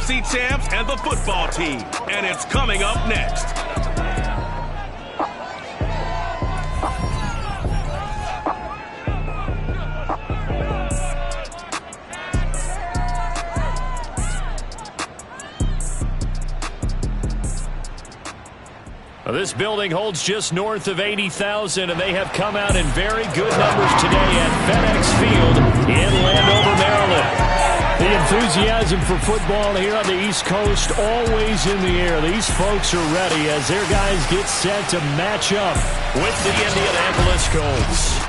NFC champs and the football team. And it's coming up next. This building holds just north of 80,000, and they have come out in very good numbers today at FedEx Field in Landover, Maryland. The enthusiasm for football here on the East Coast always in the air. These folks are ready as their guys get set to match up with the Indianapolis Colts.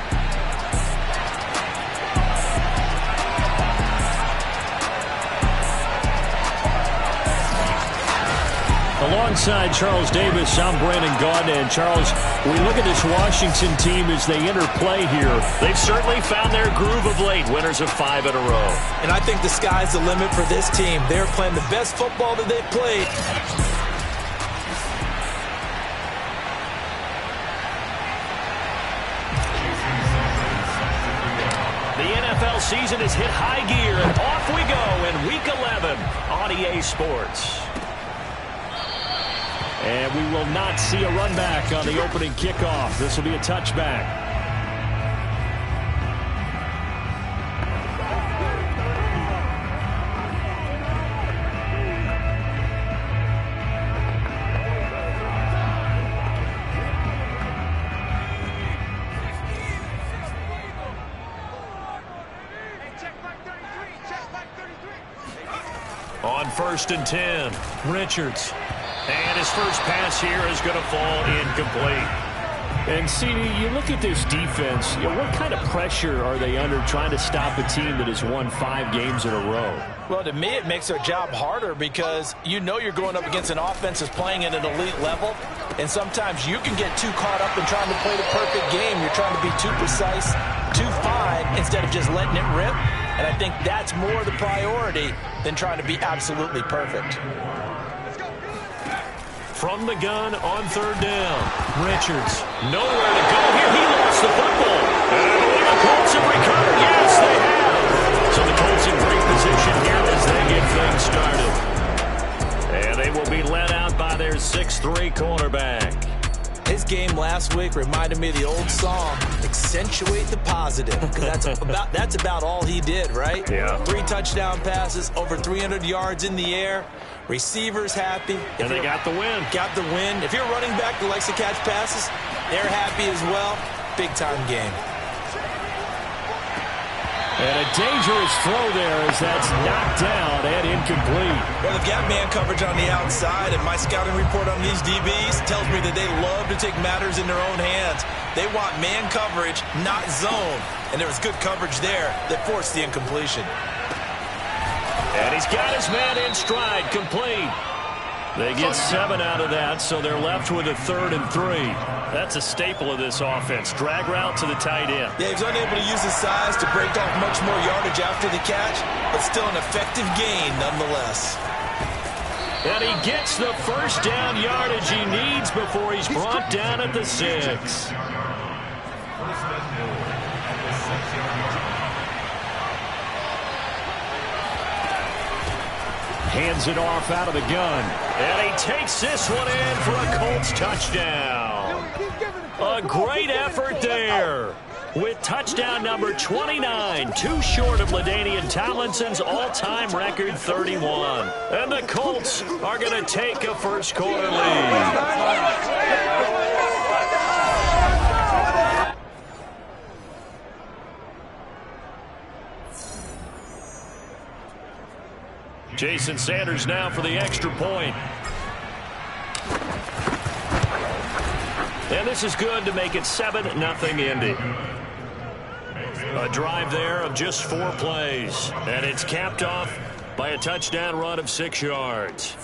Alongside Charles Davis, I'm Brandon Gaudin. And Charles, we look at this Washington team as they interplay here. They've certainly found their groove of late, winners of 5 in a row. And I think the sky's the limit for this team. They're playing the best football that they've played. The NFL season has hit high gear, and off we go in Week 11 on EA Sports. And we will not see a run back on the opening kickoff. This will be a touchback. On 1st and 10, Richards. And his first pass here is going to fall incomplete. And, CD, you look at this defense, what kind of pressure are they under trying to stop a team that has won 5 games in a row? Well, to me, it makes their job harder because you know you're going up against an offense that's playing at an elite level, and sometimes you can get too caught up in trying to play the perfect game. You're trying to be too precise, too fine, instead of just letting it rip. And I think that's more the priority than trying to be absolutely perfect. From the gun on 3rd down, Richards. Nowhere to go here. He lost the football. And the Colts have recovered. Yes, they have. So the Colts in great position here as they get things started. And they will be led out by their 6'3" quarterback. His game last week reminded me of the old song, accentuate the positive. Because that's about all he did, right? Yeah. 3 touchdown passes, over 300 yards in the air. Receivers happy. And they got the win. Got the win. If you're a running back that likes to catch passes, they're happy as well. Big-time game. And a dangerous throw there as that's knocked down and incomplete. Well, they've got man coverage on the outside, and my scouting report on these DBs tells me that they love to take matters in their own hands. They want man coverage, not zone. And there was good coverage there that forced the incompletion. And he's got his man in stride, complete. They get 7 out of that, so they're left with a 3rd and 3. That's a staple of this offense. Drag route to the tight end. Yeah, he's unable to use his size to break off much more yardage after the catch, but still an effective gain nonetheless. And he gets the first down yardage he needs before he's brought down at the 6. Hands it off out of the gun. And he takes this one in for a Colts touchdown. A great effort there. With touchdown number 29, too short of LaDainian Tomlinson's all-time record 31. And the Colts are going to take a first-quarter lead. Jason Sanders now for the extra point. And this is good to make it 7-0 Indy. A drive there of just 4 plays. And it's capped off by a touchdown run of 6 yards.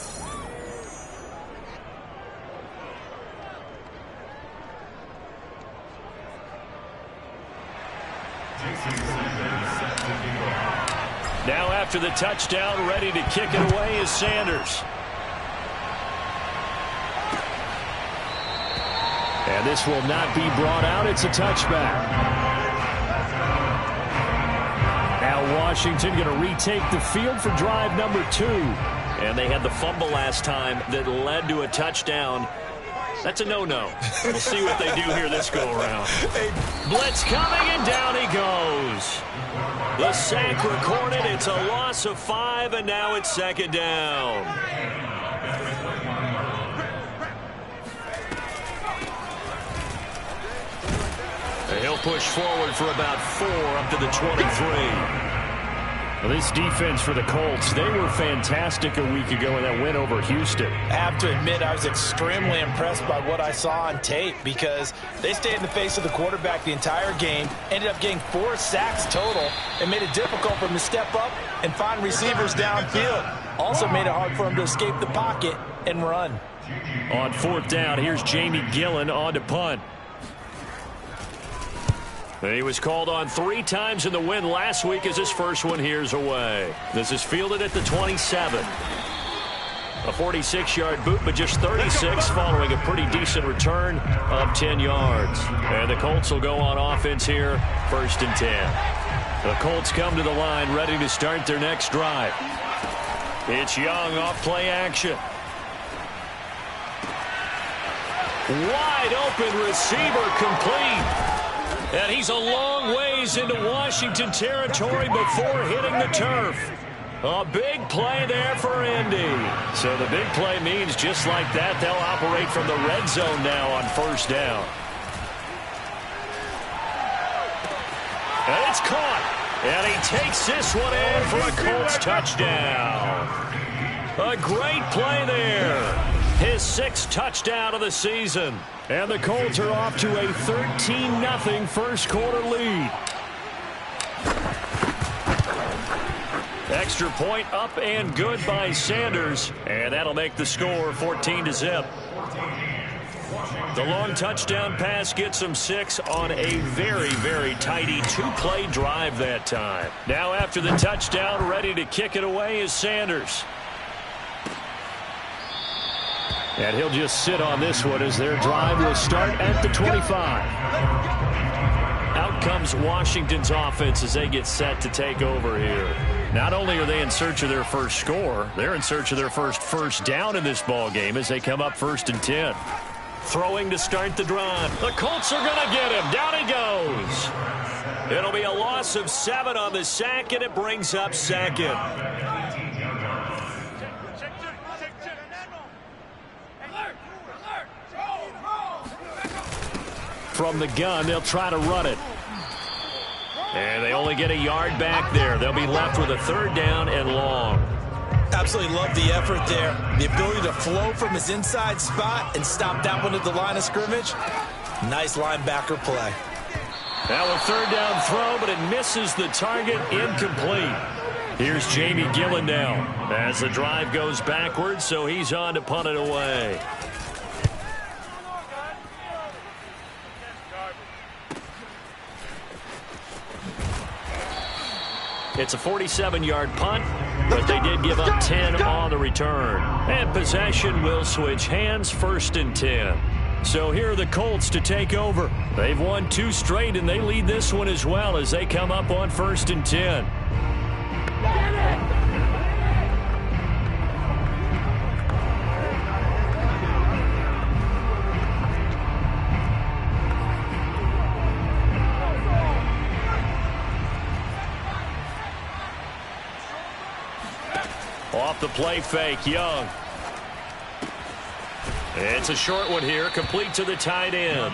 Now after the touchdown, ready to kick it away is Sanders. And this will not be brought out. It's a touchback. Now Washington going to retake the field for drive number 2. And they had the fumble last time that led to a touchdown. That's a no-no. We'll see what they do here this go-around. Blitz coming, and down he goes. The sack recorded. It's a loss of 5, and now it's second down. And he'll push forward for about 4 up to the 23. Well, this defense for the Colts, they were fantastic a week ago in that win over Houston. I have to admit, I was extremely impressed by what I saw on tape because they stayed in the face of the quarterback the entire game, ended up getting 4 sacks total, and made it difficult for him to step up and find receivers downfield. Also made it hard for him to escape the pocket and run. On 4th down, here's Jamie Gillen on to punt. He was called on 3 times in the win last week as his first one here's away. This is fielded at the 27. A 46-yard boot, but just 36 following a pretty decent return of 10 yards. And the Colts will go on offense here, 1st and 10. The Colts come to the line ready to start their next drive. It's Young off play action. Wide open receiver complete. And he's a long ways into Washington territory before hitting the turf. A big play there for Indy. So the big play means just like that, they'll operate from the red zone now on 1st down. And it's caught. And he takes this one in for a Colts touchdown. A great play there. His 6th touchdown of the season. And the Colts are off to a 13-0 first quarter lead. Extra point up and good by Sanders. And that'll make the score 14-0. The long touchdown pass gets him 6 on a very, very tidy 2-play drive that time. Now after the touchdown, ready to kick it away is Sanders. And he'll just sit on this one as their drive will start at the 25. Out comes Washington's offense as they get set to take over here. Not only are they in search of their first score, they're in search of their first down in this ball game as they come up 1st and 10. Throwing to start the drive. The Colts are going to get him. Down he goes. It'll be a loss of 7 on the sack, and it brings up 2nd. From the gun, they'll try to run it. And they only get a yard back there. They'll be left with a 3rd down and long. Absolutely love the effort there. The ability to flow from his inside spot and stop that one at the line of scrimmage. Nice linebacker play. Now a 3rd down throw, but it misses the target. Incomplete. Here's Jamie Gillen now as the drive goes backwards, so he's on to punt it away. It's a 47-yard punt, but they did give up 10 on the return. And possession will switch hands, 1st and 10. So here are the Colts to take over. They've won 2 straight, and they lead this one as well as they come up on 1st and 10. Off the play fake, Young. It's a short one here, complete to the tight end.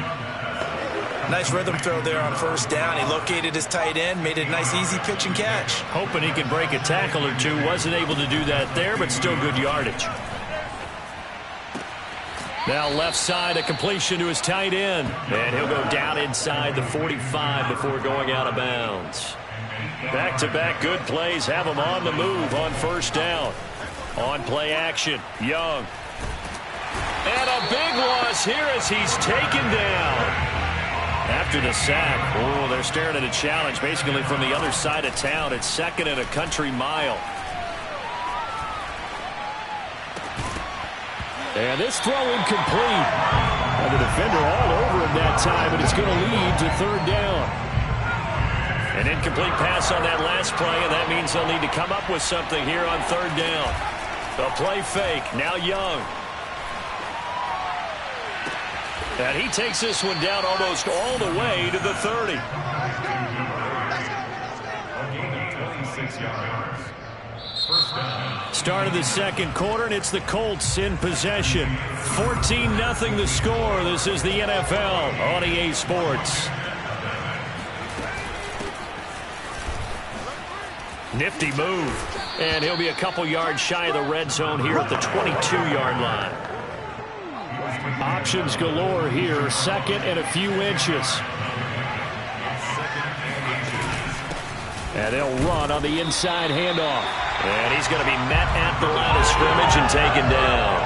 Nice rhythm throw there on 1st down. He located his tight end, made a nice easy pitch and catch. Hoping he can break a tackle or two. Wasn't able to do that there, but still good yardage. Now left side, a completion to his tight end. And he'll go down inside the 45 before going out of bounds. Back-to-back good plays have him on the move on 1st down. On play action, Young. And a big loss here as he's taken down. After the sack, oh, they're staring at a challenge basically from the other side of town. It's 2nd and a country mile. And this throw incomplete. And the defender all over him that time, but it's going to lead to 3rd down. An incomplete pass on that last play, and that means they'll need to come up with something here on 3rd down. A play fake. Now Young. And he takes this one down almost all the way to the 30. Start of the second quarter, and it's the Colts in possession. 14-0 the score. This is the NFL on EA Sports. Nifty move. And he'll be a couple yards shy of the red zone here at the 22-yard line. Options galore here. Second and a few inches. And they'll run on the inside handoff. And he's going to be met at the line of scrimmage and taken down.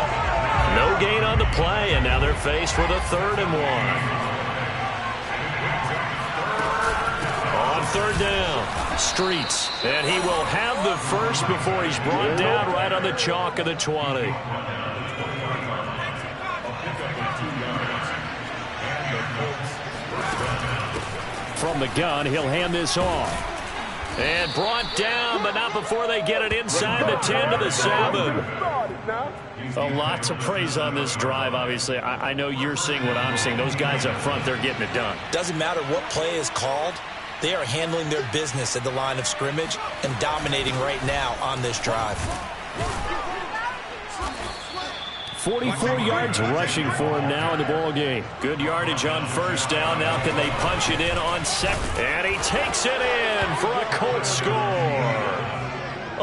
No gain on the play, and now they're faced with a 3rd and 1. On 3rd down, Streets. And he will have the first before he's brought down right on the chalk of the 20. From the gun, he'll hand this off. And brought down, but not before they get it inside the 10 to the 7. A lot to praise on this drive, obviously. I know you're seeing what I'm seeing. Those guys up front, they're getting it done. Doesn't matter what play is called. They are handling their business at the line of scrimmage and dominating right now on this drive. 44 yards rushing for him now in the ball game. Good yardage on 1st down. Now can they punch it in on 2nd? And he takes it in for a Colts score.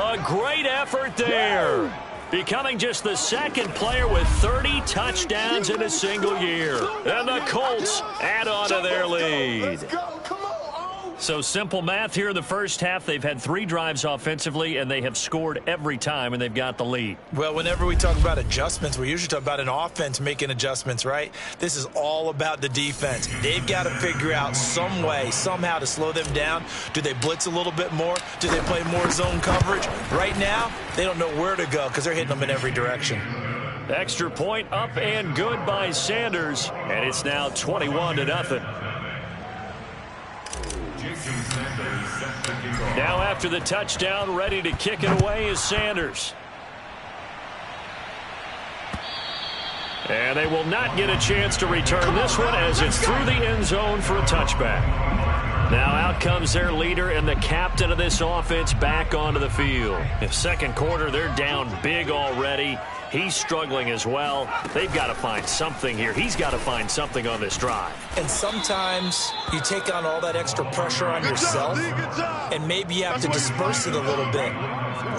A great effort there. Becoming just the 2nd player with 30 touchdowns in a single year. And the Colts add on to their lead. So simple math here in the first half. They've had 3 drives offensively, and they have scored every time, and they've got the lead. Well, whenever we talk about adjustments, we usually talk about an offense making adjustments, right? This is all about the defense. They've got to figure out some way, somehow to slow them down. Do they blitz a little bit more? Do they play more zone coverage? Right now, they don't know where to go because they're hitting them in every direction. Extra point up and good by Sanders, and it's now 21-0. Now after the touchdown, ready to kick it away is Sanders. And they will not get a chance to return this one as it's through the end zone for a touchback. Now out comes their leader and the captain of this offense back onto the field. In second quarter, they're down big already. He's struggling as well. They've got to find something here. He's got to find something on this drive. And sometimes you take on all that extra pressure on yourself, and maybe you have to disperse it a little bit.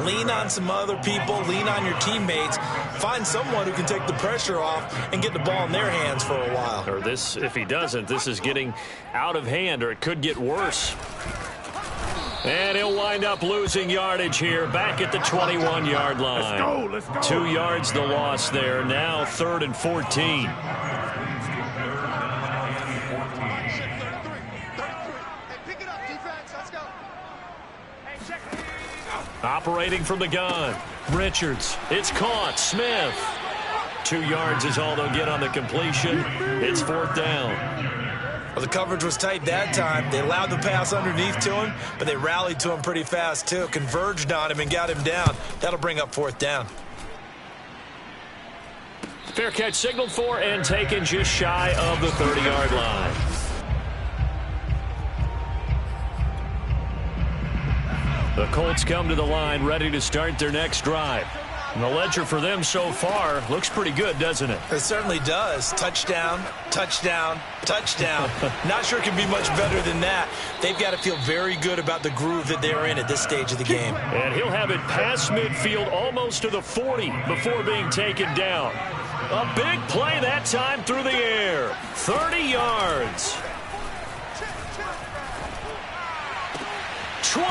Lean on some other people. Lean on your teammates. Find someone who can take the pressure off and get the ball in their hands for a while. Or this, if he doesn't, this is getting out of hand, or it could get worse. And he'll wind up losing yardage here back at the 21-yard line. Let's go. 2 yards the loss there. Now 3rd and 14. Operating from the gun. Richards. It's caught. Smith. 2 yards is all they'll get on the completion. It's 4th down. Well, the coverage was tight that time. They allowed the pass underneath to him, but they rallied to him pretty fast, too. Converged on him and got him down. That'll bring up 4th down. Fair catch signaled for and taken just shy of the 30-yard line. The Colts come to the line ready to start their next drive. And the ledger for them so far looks pretty good, doesn't it? It certainly does. Touchdown, touchdown, touchdown. Not sure it can be much better than that. They've got to feel very good about the groove that they're in at this stage of the game. And he'll have it past midfield almost to the 40 before being taken down. A big play that time through the air. 30 yards. 20.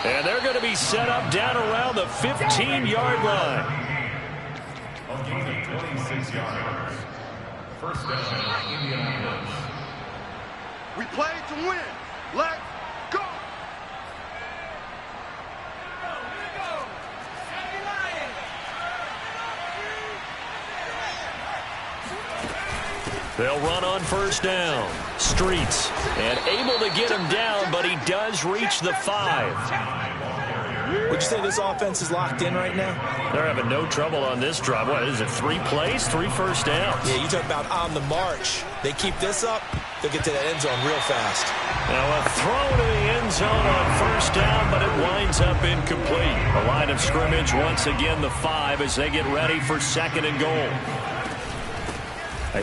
And they're going to be set up down around the 15-yard line. 26 yards. 1st down, Indianapolis. We play to win. Let's go. They'll run on 1st down. Streets. And able to get him down, but he does reach the 5. Would you say this offense is locked in right now? They're having no trouble on this drive. What is it, 3 plays, 3 first downs? Yeah, you talk about on the march. They keep this up, they'll get to that end zone real fast. Now a throw to the end zone on first down, but it winds up incomplete. The line of scrimmage once again the 5 as they get ready for 2nd and goal.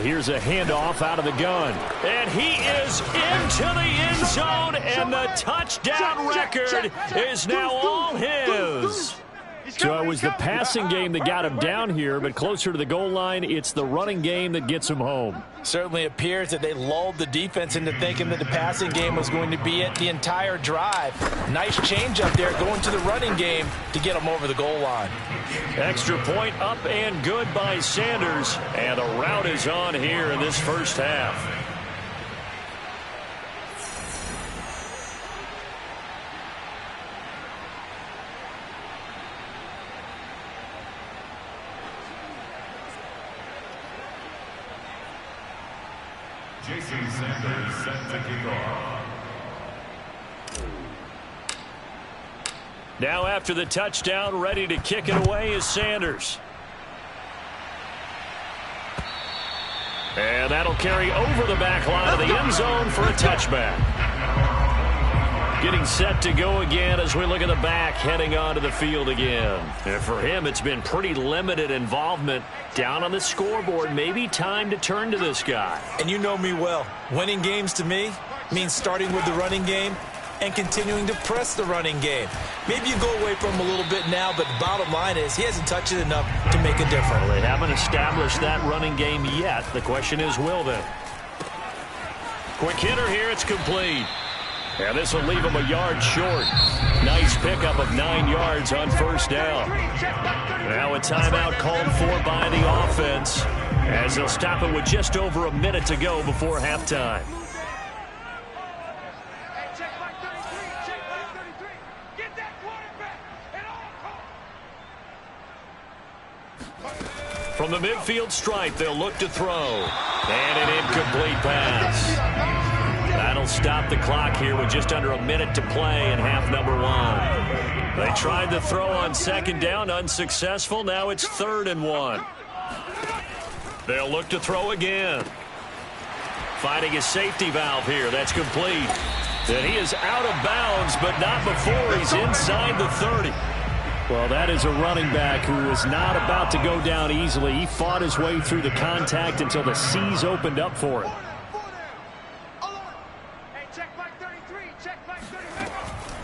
Here's a handoff out of the gun. And he is into the end zone, and the touchdown record is now all his. So it was the passing game that got him down here, but closer to the goal line, it's the running game that gets him home. Certainly appears that they lulled the defense into thinking that the passing game was going to be it the entire drive. Nice change up there going to the running game to get them over the goal line. Extra point up and good by Sanders, and a rout is on here in this first half. Jason Sanders set to kick off. Now after the touchdown, ready to kick it away is Sanders. And that'll carry over the back line of the end zone for a touchback. Getting set to go again as we look at the back heading onto the field again. And for him, it's been pretty limited involvement. Down on the scoreboard, maybe time to turn to this guy. And you know me well. Winning games to me means starting with the running game and continuing to press the running game. Maybe you go away from him a little bit now, but the bottom line is he hasn't touched it enough to make a difference. Well, they haven't established that running game yet. The question is, will they? Quick hitter here, it's complete. And this will leave him a yard short. Nice pickup of 9 yards on first down. Now a timeout called for by the offense as they'll stop it with just over a minute to go before halftime. From the midfield stripe, they'll look to throw. And an incomplete pass. That'll stop the clock here with just under a minute to play in half number 1. They tried to throw on 2nd down, unsuccessful. Now it's 3rd and 1. They'll look to throw again. Finding a safety valve here. That's complete. And he is out of bounds, but not before he's inside the 30. Well, that is a running back who is not about to go down easily. He fought his way through the contact until the seas opened up for him.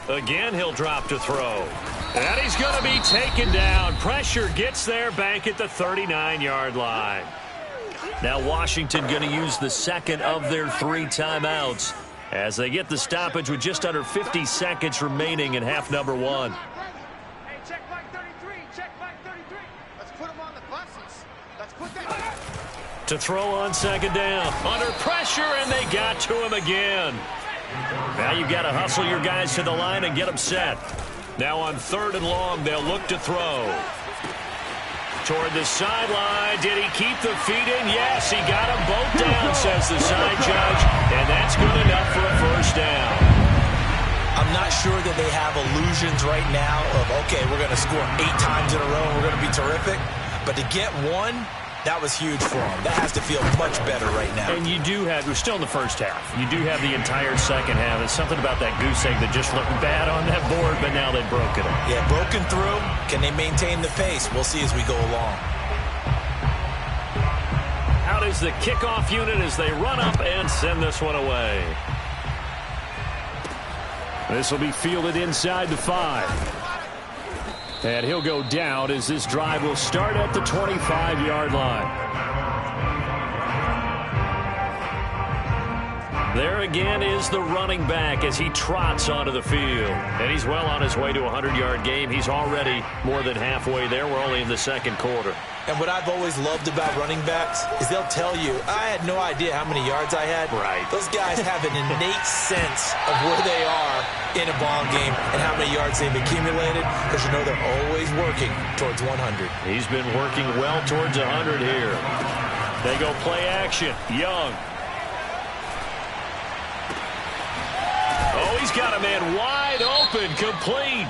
Again, he'll drop to throw. And he's going to be taken down. Pressure gets there back at the 39-yard line. Now Washington going to use the 2nd of their 3 timeouts as they get the stoppage with just under 50 seconds remaining in half number 1. To throw on 2nd down. Under pressure, and they got to him again. Now you've got to hustle your guys to the line and get them set. Now on 3rd and long, they'll look to throw. Toward the sideline. Did he keep the feet in? Yes, he got them both down, says the side judge. And that's good enough for a first down. I'm not sure that they have illusions right now of, okay, we're going to score 8 times in a row and we're going to be terrific. But to get 1, that was huge for them. That has to feel much better right now. And you do have, we're still in the first half. You do have the entire second half. There's something about that goose egg that just looked bad on that board, but now they've broken it. Yeah, broken through. Can they maintain the pace? We'll see as we go along. Out is the kickoff unit as they run up and send this one away. This will be fielded inside the 5. And he'll go down as this drive will start at the 25-yard line. There again is the running back as he trots onto the field. And he's well on his way to a 100-yard game. He's already more than halfway there. We're only in the 2nd quarter. And what I've always loved about running backs is they'll tell you, I had no idea how many yards I had. Right. Those guys have an innate sense of where they are in a ball game and how many yards they've accumulated, because you know they're always working towards 100. He's been working well towards 100 here. They go play action. Young. Oh, he's got a man wide open, complete.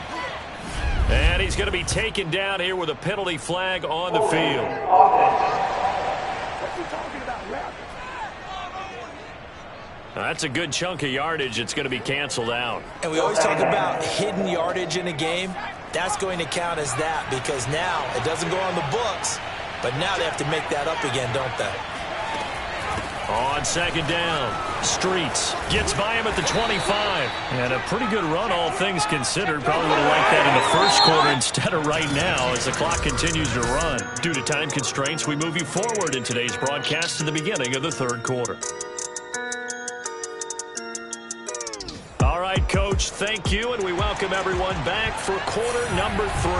And he's going to be taken down here with a penalty flag on the field. That's a good chunk of yardage. It's going to be canceled out. And we always talk about hidden yardage in a game. That's going to count as that because now it doesn't go on the books, but now they have to make that up again, don't they? On second down, Streets gets by him at the 25. And a pretty good run, all things considered. Probably would have liked that in the first quarter instead of right now as the clock continues to run. Due to time constraints, we move you forward in today's broadcast to the beginning of the third quarter. All right, Coach, thank you, and we welcome everyone back for quarter number 3.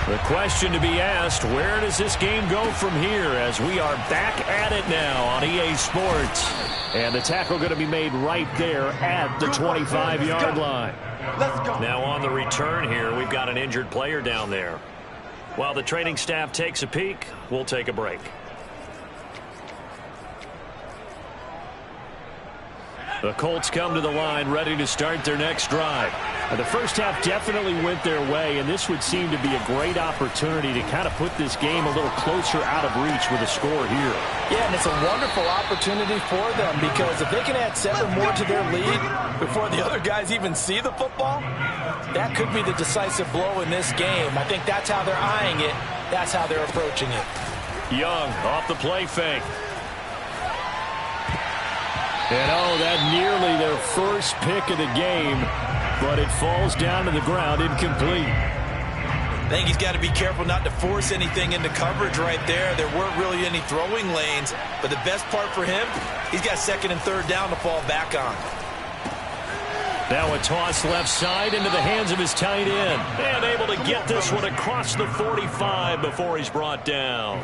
The question to be asked, where does this game go from here as we are back at it now on EA Sports? And the tackle going to be made right there at the 25-yard line. Let's go. Now on the return here, we've got an injured player down there. While the training staff takes a peek, we'll take a break. The Colts come to the line ready to start their next drive. The first half definitely went their way, and this would seem to be a great opportunity to kind of put this game a little closer out of reach with a score here. Yeah, and it's a wonderful opportunity for them because if they can add 7 more to their lead before the other guys even see the football, that could be the decisive blow in this game. I think that's how they're eyeing it. That's how they're approaching it. Young off the play fake. And that nearly their first pick of the game, but it falls down to the ground incomplete. I think he's got to be careful not to force anything into coverage right there. There weren't really any throwing lanes, but the best part for him, he's got second and third down to fall back on. Now a toss left side into the hands of his tight end. And able to get this one across the 45 before he's brought down.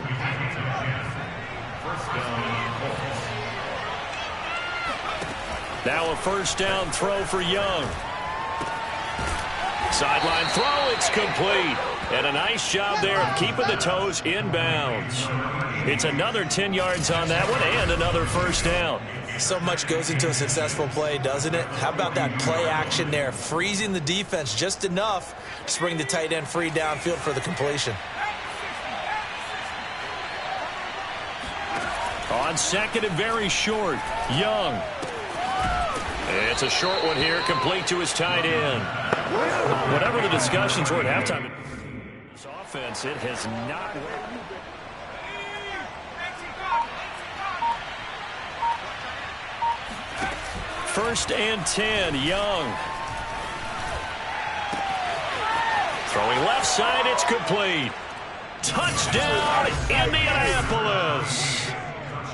Now a first down throw for Young. Sideline throw, it's complete. And a nice job there of keeping the toes inbounds. It's another 10 yards on that one and another first down. So much goes into a successful play, doesn't it? How about that play action there? Freezing the defense just enough to bring the tight end free downfield for the completion. On second and very short, Young. It's a short one here, complete to his tight end. Whatever the discussions were at halftime, this offense, it has not. First and 10, Young. Throwing left side, it's complete. Touchdown, Indianapolis.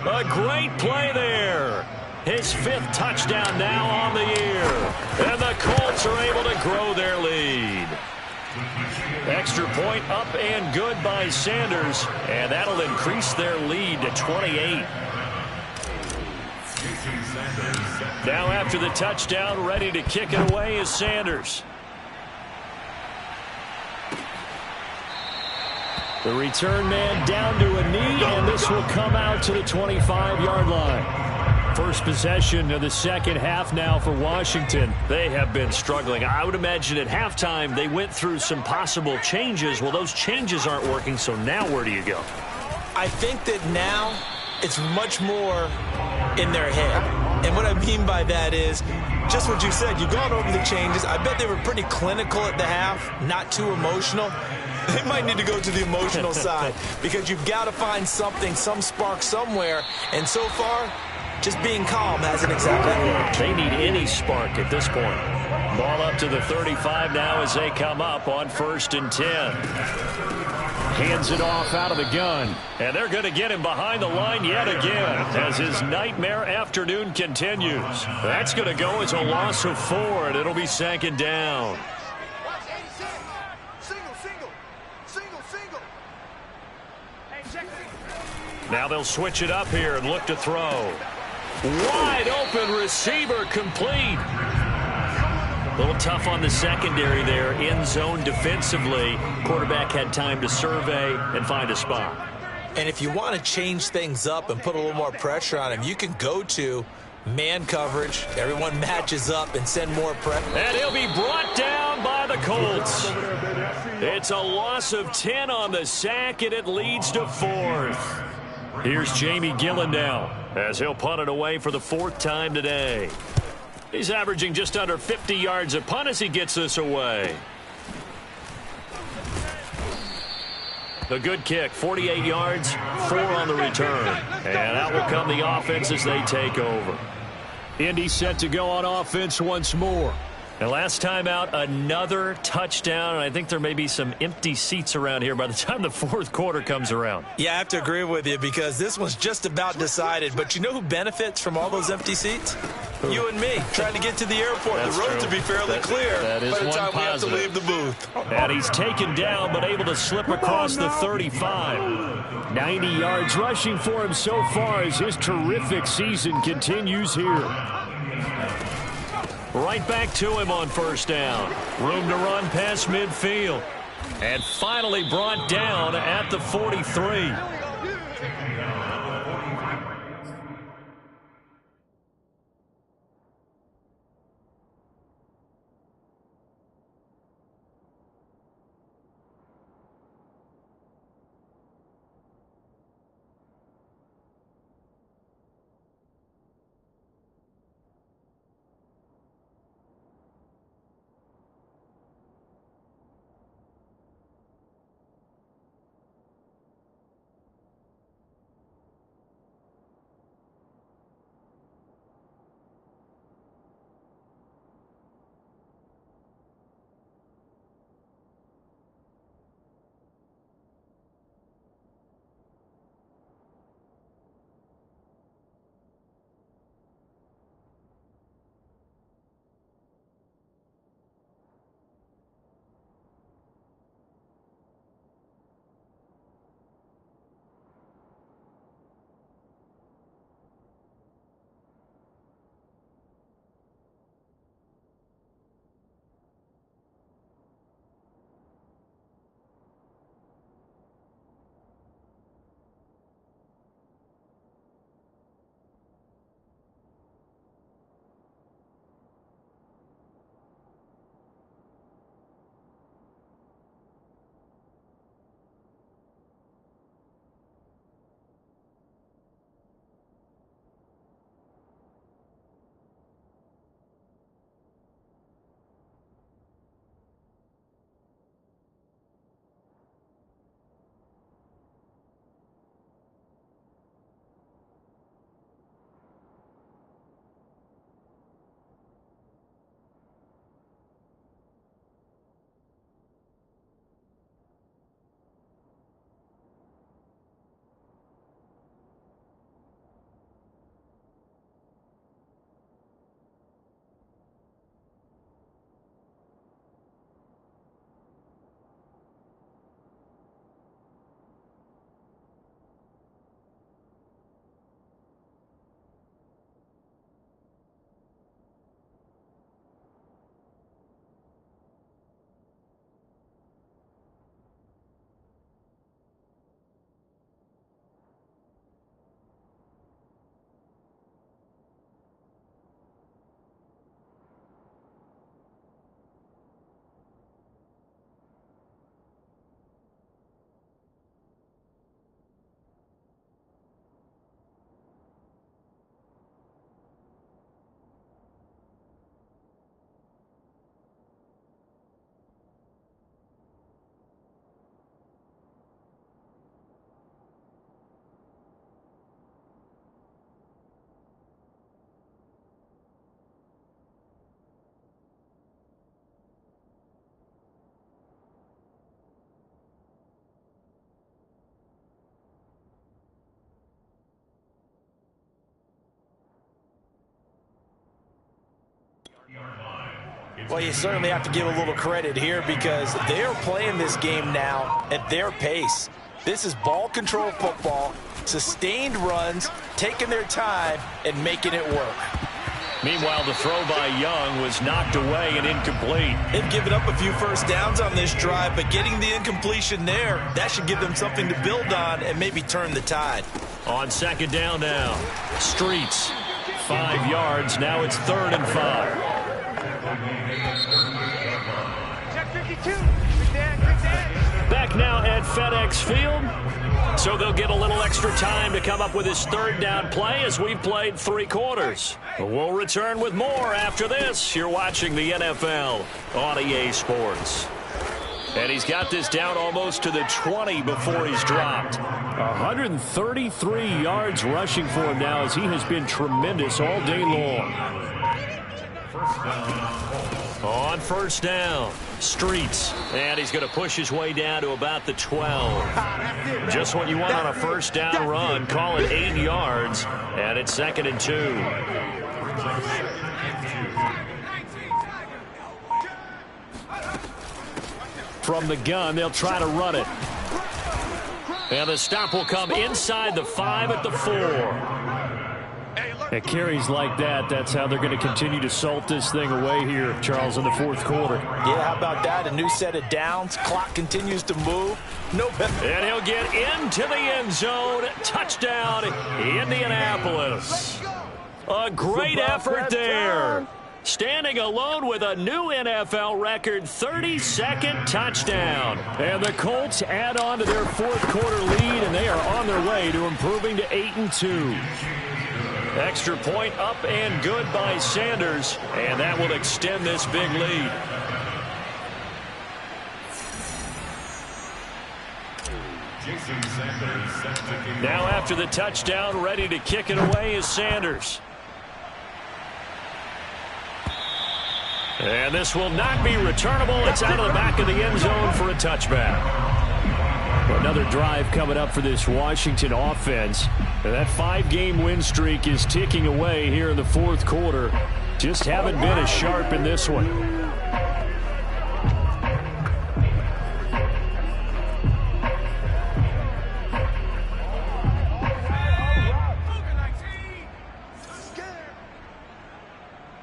A great play there. His 5th touchdown now on the year. And the Colts are able to grow their lead. Extra point up and good by Sanders. And that'll increase their lead to 28. Now after the touchdown, ready to kick it away is Sanders. The return man down to a knee, and this will come out to the 25-yard line. First possession of the second half now for Washington. They have been struggling. I would imagine at halftime they went through some possible changes. Well, those changes aren't working, so now where do you go? I think that now it's much more in their head. And what I mean by that is just what you said. You've gone over the changes. I bet they were pretty clinical at the half, not too emotional. They might need to go to the emotional side because you've got to find something, some spark somewhere. And so far, just being calm hasn't exactly worked. They need any spark at this point. Ball up to the 35 now as they come up on 1st and 10. Hands it off out of the gun. And they're going to get him behind the line yet again as his nightmare afternoon continues. That's going to go as a loss of 4, and it'll be 2nd down. Now they'll switch it up here and look to throw. Wide open receiver complete. A little tough on the secondary there. In zone defensively. Quarterback had time to survey and find a spot. And if you want to change things up and put a little more pressure on him, you can go to Man coverage. Everyone matches up and send more pressure. And he'll be brought down by the Colts. It's a loss of 10 on the sack, and it leads to 4th. Here's Jamie Gillen now as he'll punt it away for the 4th time today. He's averaging just under 50 yards a punt as he gets this away. The good kick, 48 yards, 4 on the return. And out will come the offense as they take over. Indy set to go on offense once more. And last time out, another touchdown, and I think there may be some empty seats around here by the time the 4th quarter comes around. Yeah, I have to agree with you because this one's just about decided. But you know who benefits from all those empty seats? Who? You and me, trying to get to the airport. That's the road true. to be fairly clear that is by the one time positive. we have to leave the booth. And he's taken down but able to slip across the 35. 90 yards rushing for him so far as his terrific season continues here. Right back to him on 1st down. Room to run past midfield. And finally brought down at the 43. Well, you certainly have to give a little credit here because they're playing this game now at their pace. This is ball control football, sustained runs, taking their time, and making it work. Meanwhile, the throw by Young was knocked away and incomplete. They've given up a few first downs on this drive, but getting the incompletion there, that should give them something to build on and maybe turn the tide. On 2nd down now, Streets 5 yards. Now it's 3rd and 5. Check 52. Back now at FedEx Field. So they'll get a little extra time to come up with his 3rd down play as we've played 3 quarters. We'll return with more after this. You're watching the NFL on EA Sports. And he's got this down almost to the 20 before he's dropped. 133 yards rushing for him now as he has been tremendous all day long. On 1st down, Streets. And he's going to push his way down to about the 12. Just what you want on a 1st down run. Call it 8 yards. And it's 2nd and 2. From the gun, they'll try to run it. And the stop will come inside the 5 at the 4. At carries like that, that's how they're going to continue to salt this thing away here, Charles, in the 4th quarter. Yeah, how about that? A new set of downs. Clock continues to move. And he'll get into the end zone. Touchdown, Indianapolis. A great effort there. Standing alone with a new NFL record 32nd touchdown. And the Colts add on to their 4th quarter lead, and they are on their way to improving to 8-2. Extra point up and good by Sanders, and that will extend this big lead. Now after the touchdown, ready to kick it away is Sanders. And this will not be returnable. It's out of the back of the end zone for a touchback. Another drive coming up for this Washington offense. And that 5-game win streak is ticking away here in the 4th quarter. Just haven't been as sharp in this one.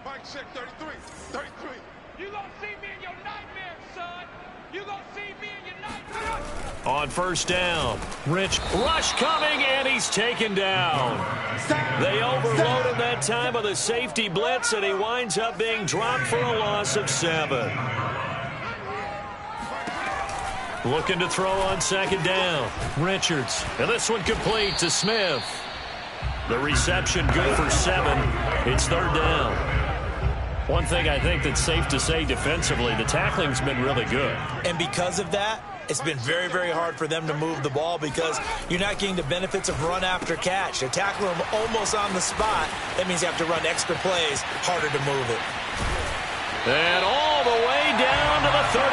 Mike check 33. 33. You gonna see me in your nightmares, son. You gonna see me in your nightmares. On 1st down, Rich rush coming, and he's taken down. They overloaded that time with a safety blitz, and he winds up being dropped for a loss of 7. Looking to throw on 2nd down, Richards. And this one complete to Smith. The reception good for 7. It's 3rd down. One thing I think that's safe to say defensively, the tackling's been really good. And because of that, it's been very, very hard for them to move the ball because you're not getting the benefits of run after catch. They're tackling them almost on the spot. That means you have to run extra plays, harder to move it. And all the way down to the 35.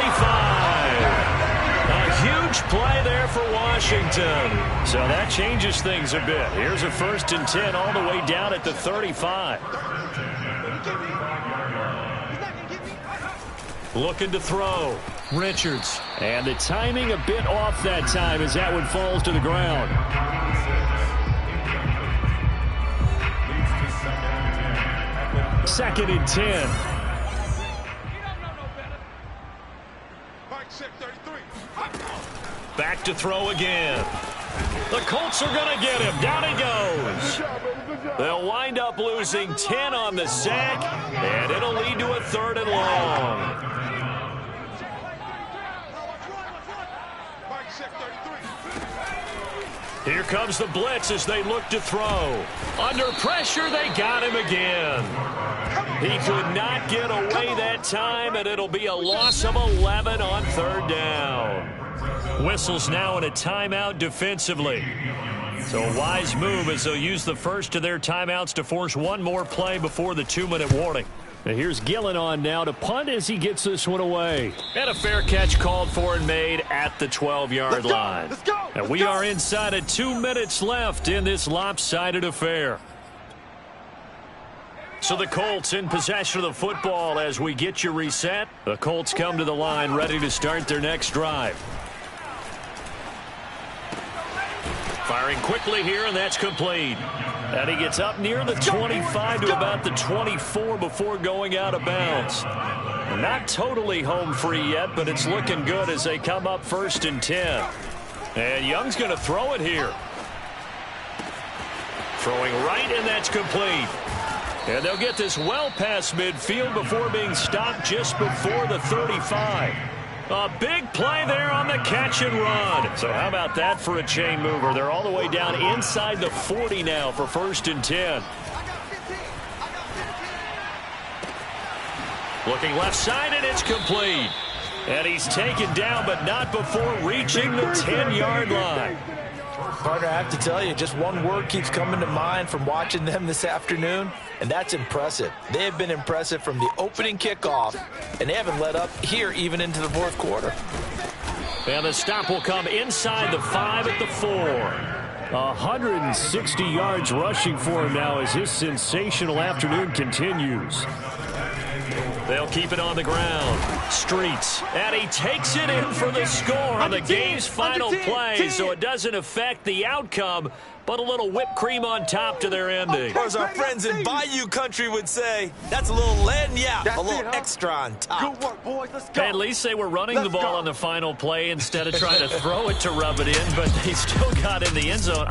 A huge play there for Washington. So that changes things a bit. Here's a 1st and 10 all the way down at the 35. Looking to throw. Richards. And the timing a bit off that time as that one falls to the ground. Second and 10. Mike check 33. Back to throw again. The Colts are going to get him. Down he goes. They'll wind up losing 10 on the sack, and it'll lead to a 3rd and long. Here comes the blitz as they look to throw. Under pressure, they got him again. He could not get away that time, and it'll be a loss of 11 on 3rd down. Whistles now in a timeout defensively. So a wise move as they'll use the first of their timeouts to force one more play before the 2-minute warning. And here's Gillen on now to punt as he gets this one away. And a fair catch called for and made at the 12-yard line. And we are inside of 2 minutes left in this lopsided affair. So the Colts in possession of the football as we get you reset. The Colts come to the line ready to start their next drive. Firing quickly here, and that's complete. And he gets up near the 25 to about the 24 before going out of bounds. Not totally home free yet, but it's looking good as they come up 1st and 10. And Young's going to throw it here. Throwing right, and that's complete. And they'll get this well past midfield before being stopped just before the 35. A big play there on the catch and run. So how about that for a chain mover? They're all the way down inside the 40 now for 1st and 10. Looking left side, and it's complete. And he's taken down, but not before reaching the 10-yard line. Partner, I have to tell you, just one word keeps coming to mind from watching them this afternoon, and that's impressive. They have been impressive from the opening kickoff, and they haven't let up here even into the 4th quarter. And the stop will come inside the 5 at the 4. 160 yards rushing for him now as his sensational afternoon continues. They'll keep it on the ground. Streets. And he takes it in for the score on the game's final play, so it doesn't affect the outcome, but a little whipped cream on top to their ending. Or as our friends in Bayou country would say, that's a little lagniappe, a little extra on top. Good work, boys. Let's go. At least they were running the ball on the final play instead of trying to throw it to rub it in, but they still got in the end zone.